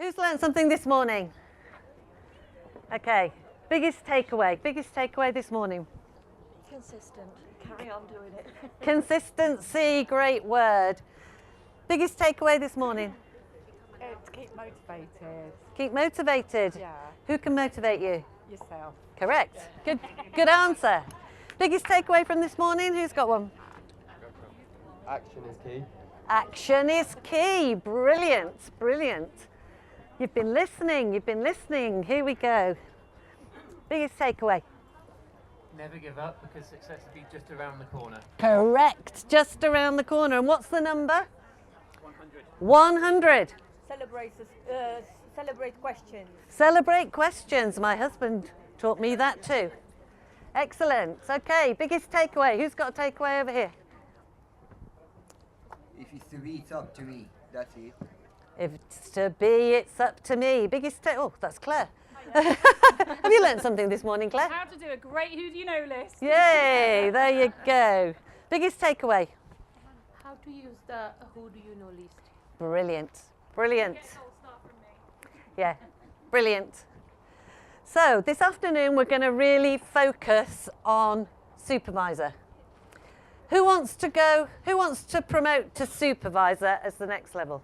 Who's learned something this morning? Okay, biggest takeaway this morning. Consistent. Carry on doing it. Consistency, great word. Biggest takeaway this morning? To keep motivated. Keep motivated. Yeah. Who can motivate you? Yourself. Correct. Good answer. Biggest takeaway from this morning? Who's got one? Action is key. Action is key. Brilliant, brilliant. You've been listening. Here we go. Biggest takeaway? Never give up, because success will be just around the corner. Correct. Just around the corner. And what's the number? 100. Celebrate questions. Celebrate questions. My husband taught me that too. Excellent. Okay, biggest takeaway. Who's got a takeaway over here? If it's to be, it's up to me. That's it. If it's to be, it's up to me. Oh, that's Claire. Have you learned something this morning, Claire? How to do a great who do you know list. Yay, there you go. Biggest takeaway? How to use the who do you know list. Brilliant, brilliant. Get gold star from me. Yeah, brilliant. So this afternoon we're going to really focus on supervisor. Who wants to promote to supervisor as the next level?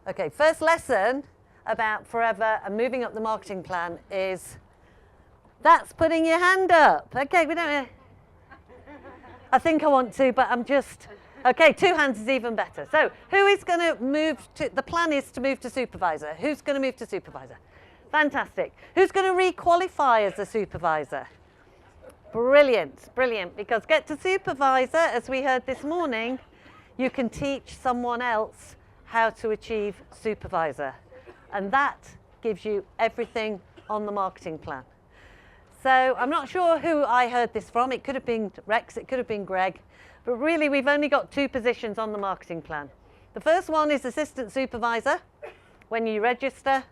Okay, first lesson about Forever and moving up the marketing plan is that's putting your hand up. Okay, we don't. I think I want to, but I'm just. Okay, 2 hands is even better. So who is going to move to, the plan is to move to supervisor. Who's going to move to supervisor? Fantastic. Who's going to re-qualify as a supervisor? Brilliant, brilliant. Because get to supervisor, as we heard this morning, you can teach someone else how to achieve supervisor. And that gives you everything on the marketing plan. So I'm not sure who I heard this from. It could have been Rex, it could have been Greg. But really, we've only got 2 positions on the marketing plan. The first one is assistant supervisor. When you register,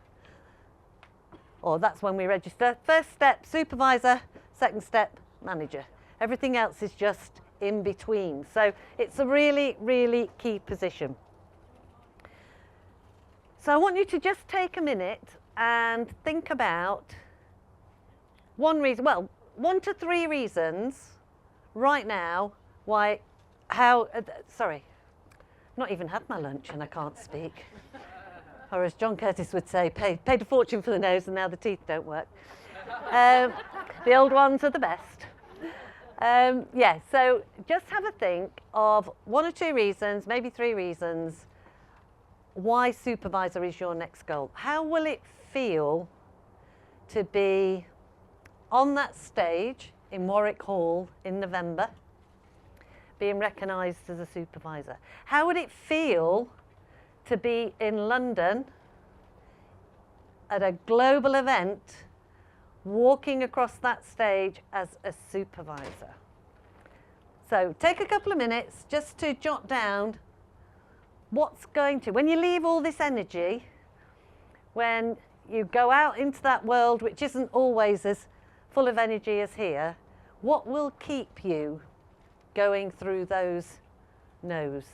or that's when we register. First step, supervisor. Second step, manager. Everything else is just in between. So it's a really, really key position. So I want you to just take a minute and think about 1 to 3 reasons right now why, sorry, not even had my lunch and I can't speak. Or as John Curtis would say, paid a fortune for the nose and now the teeth don't work. The old ones are the best. Yeah, so just have a think of 1 or 2 reasons, maybe 3 reasons, why supervisor is your next goal. How will it feel to be on that stage in Warwick Hall in November, being recognised as a supervisor? How would it feel to be in London at a global event, walking across that stage as a supervisor? So take a couple of minutes just to jot down when you leave all this energy, when you go out into that world which isn't always as full of energy as here, what will keep you going through those no's?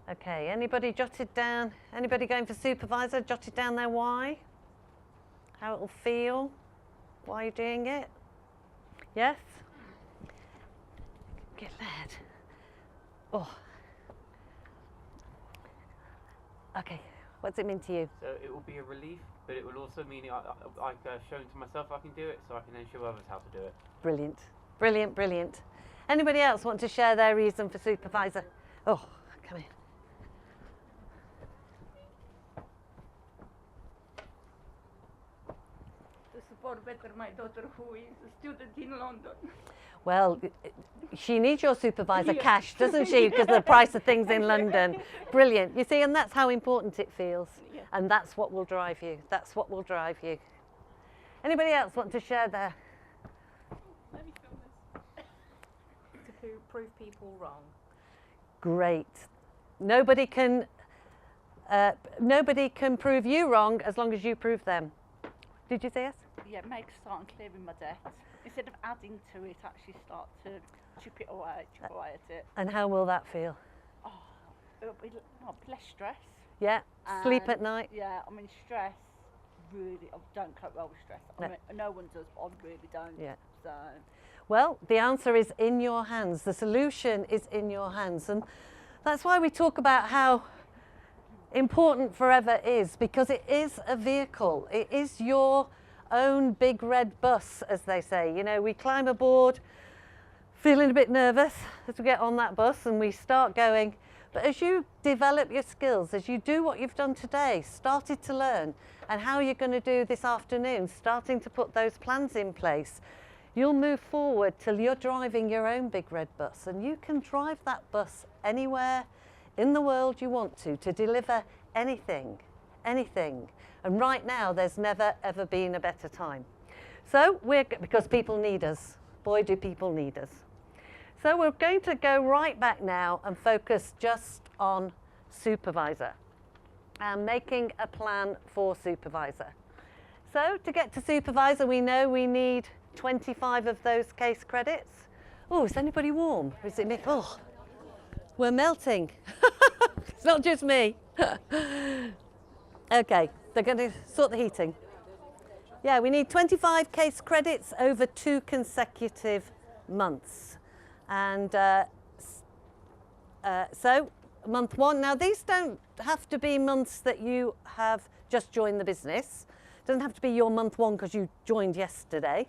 Okay, anybody jotted down, anybody going for supervisor, jotted down their why? How it will feel? Why you're doing it? Yes? Good lad. Oh. Okay, what does it mean to you? So it will be a relief, but it will also mean I've shown to myself I can do it, so I can then show others how to do it. Brilliant, brilliant, brilliant. Anybody else want to share their reason for supervisor? Oh, come in. Support better my daughter who is a student in London. Well, she needs your supervisor cash, doesn't she? Because of the price of things in London. Brilliant. You see, and that's how important it feels. Yeah. And that's what will drive you. That's what will drive you. Anybody else want to share their? Let me film this. To prove people wrong. Great. Nobody can nobody can prove you wrong as long as you prove them. Did you say yes? Yeah, make start and clearing my debt. Instead of adding to it, actually start to chip away at it. And how will that feel? Oh, it'll be less stress. Yeah, sleep And, at night. Yeah, I mean stress. Really, I don't cope well with stress. No. I mean, no one does, but I really don't. Yeah. So. Well, the answer is in your hands. The solution is in your hands. And that's why we talk about how important Forever is, because it is a vehicle. It is your own big red bus, as they say. You know, we climb aboard feeling a bit nervous as we get on that bus and we start going. But as you develop your skills, as you do what you've done today, started to learn, and how you're going to do this afternoon, starting to put those plans in place, you'll move forward till you're driving your own big red bus, and you can drive that bus anywhere in the world you want to deliver anything. And right now, there's never, ever been a better time. So because people need us. Boy, do people need us. So we're going to go right back now and focus just on supervisor and making a plan for supervisor. So to get to supervisor, we know we need 25 of those case credits. Oh, is anybody warm? Is it me? Oh, we're melting. It's not just me. Okay, they're going to sort the heating. Yeah, we need 25 case credits over 2 consecutive months. And so month 1, now these don't have to be months that you have just joined the business. It doesn't have to be your month 1 because you joined yesterday.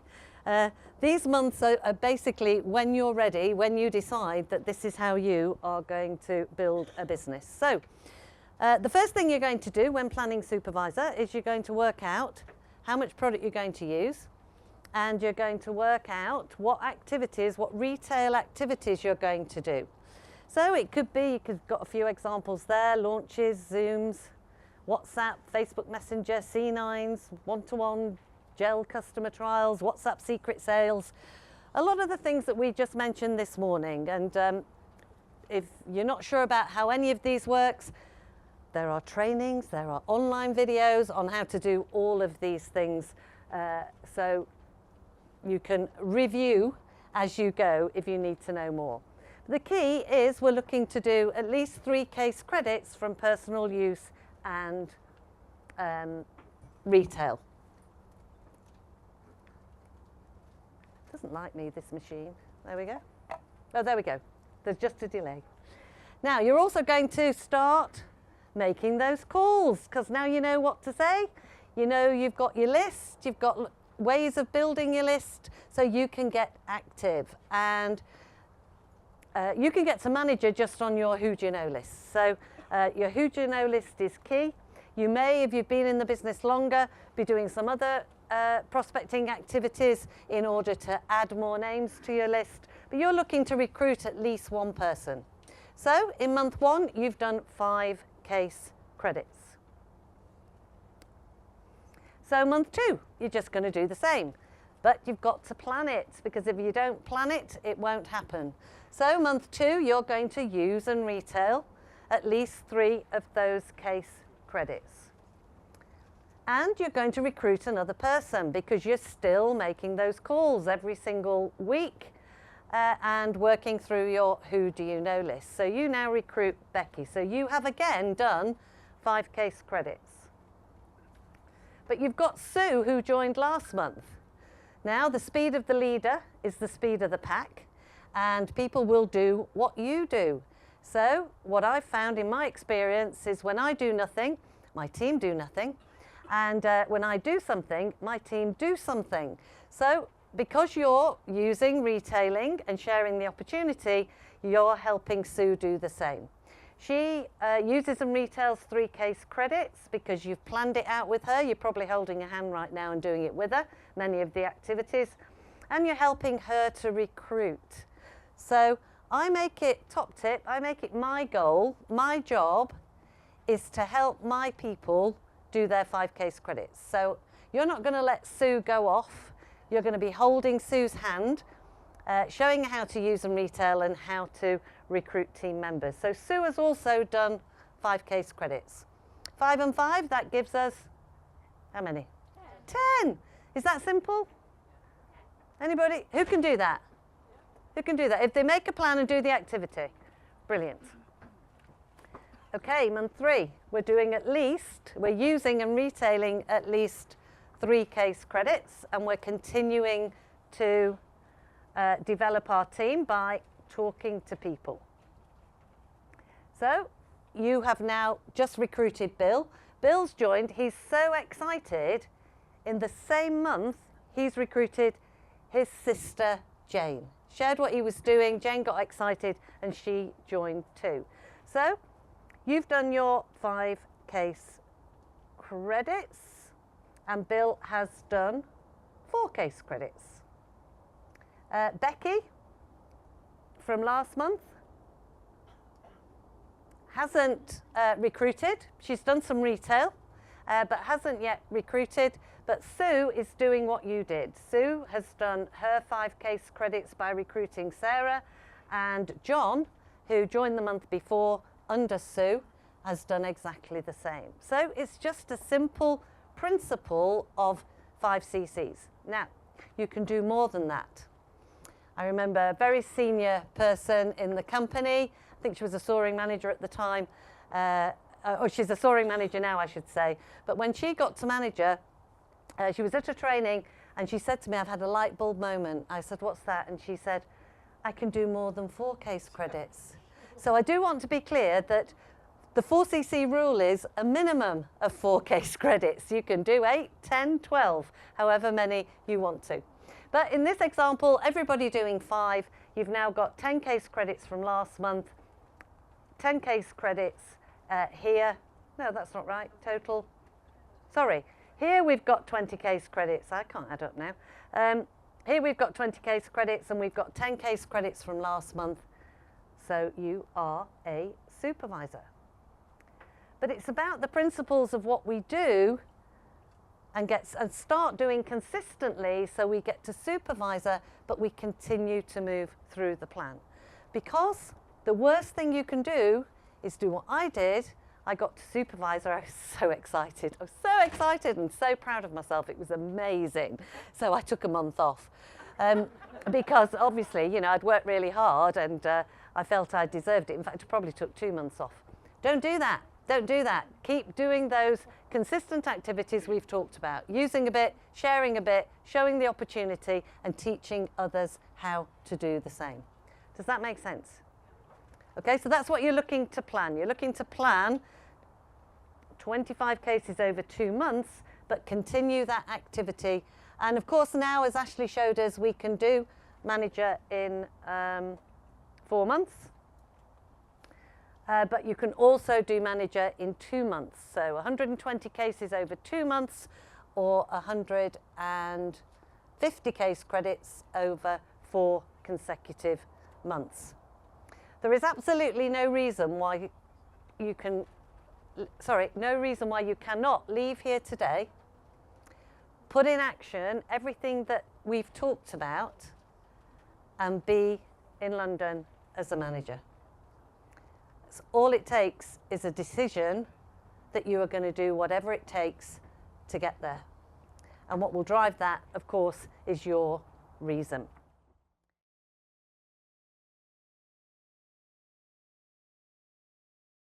These months are basically when you're ready, when you decide that this is how you are going to build a business. So the first thing you're going to do when planning supervisor is you're going to work out how much product you're going to use, and you're going to work out what activities, what retail activities you're going to do. So it could be, you've got a few examples there, launches, Zooms, WhatsApp, Facebook Messenger, C9s, one-to-one, gel customer trials, WhatsApp secret sales, a lot of the things that we just mentioned this morning. And if you're not sure about how any of these works, there are trainings, there are online videos on how to do all of these things. So you can review as you go if you need to know more. The key is we're looking to do at least 3 case credits from personal use and retail. Doesn't like me, this machine. There we go. Oh, there we go. There's just a delay. Now, you're also going to start making those calls, because now you know what to say. You know you've got your list, you've got ways of building your list, so you can get active. And you can get to manager just on your who do you know list. So your who do you know list is key. You may, if you've been in the business longer, be doing some other prospecting activities in order to add more names to your list, but you're looking to recruit at least 1 person. So in month 1, you've done 5 case credits. So month 2, you're just going to do the same, but you've got to plan it, because if you don't plan it, it won't happen. So month 2, you're going to use and retail at least 3 of those case credits. And you're going to recruit another person, because you're still making those calls every single week and working through your who do you know list. So you now recruit Becky. So you have again done 5 case credits. But you've got Sue, who joined last month. Now, the speed of the leader is the speed of the pack, and people will do what you do. So what I've found in my experience is when I do nothing, my team do nothing. And when I do something, my team do something. So because you're using retailing and sharing the opportunity, you're helping Sue do the same. She uses and retails 3 case credits because you've planned it out with her. You're probably holding her hand right now and doing it with her, many of the activities. And you're helping her to recruit. So I make it, top tip, I make it my goal, my job is to help my people do their 5 case credits. So you're not going to let Sue go off. You're going to be holding Sue's hand, showing her how to use and retail and how to recruit team members. So Sue has also done 5 case credits. 5 and 5, that gives us how many? 10. Is that simple? Anybody? Who can do that? Who can do that? If they make a plan and do the activity. Brilliant. Okay, month 3. We're using and retailing at least 3 case credits, and we're continuing to develop our team by talking to people. So you have now just recruited Bill. Bill's joined. He's so excited. In the same month, he's recruited his sister, Jane. Shared what he was doing. Jane got excited and she joined too. So you've done your 5 case credits and Bill has done 4 case credits. Becky, from last month, hasn't recruited. She's done some retail, but hasn't yet recruited. But Sue is doing what you did. Sue has done her 5 case credits by recruiting Sarah, and John, who joined the month before under Sue, has done exactly the same. So it's just a simple principle of 5 CCs. Now, you can do more than that. I remember a very senior person in the company. I think she was a soaring manager at the time. Or she's a soaring manager now, I should say. But when she got to manager, she was at a training and she said to me, I've had a light bulb moment. I said, what's that? And she said, I can do more than 4 case credits. So I do want to be clear that the 4cc rule is a minimum of 4 case credits. You can do 8, 10, 12, however many you want to. But in this example, everybody doing 5, you've now got 10 case credits from last month, 10 case credits here. No, that's not right. Total. Sorry. Here we've got 20 case credits. I can't add up now. Here we've got 20 case credits and we've got 10 case credits from last month. So you are a supervisor. But it's about the principles of what we do and start doing consistently so we get to supervisor, but we continue to move through the plan. Because the worst thing you can do is do what I did. I got to supervisor. I was so excited. I was so excited and so proud of myself. It was amazing. So I took a month off because obviously, you know, I'd worked really hard and I felt I deserved it. In fact, I probably took 2 months off. Don't do that. Don't do that. Keep doing those consistent activities we've talked about. Using a bit, sharing a bit, showing the opportunity and teaching others how to do the same. Does that make sense? Okay, so that's what you're looking to plan. You're looking to plan 25 cases over 2 months, but continue that activity. And of course now, as Ashley showed us, we can do manager in 4 months. But you can also do manager in 2 months. So 120 cases over 2 months or 150 case credits over 4 consecutive months. There is absolutely no reason why you cannot leave here today, put in action everything that we've talked about and be in London as a manager. So all it takes is a decision that you are going to do whatever it takes to get there. And what will drive that, of course, is your reason.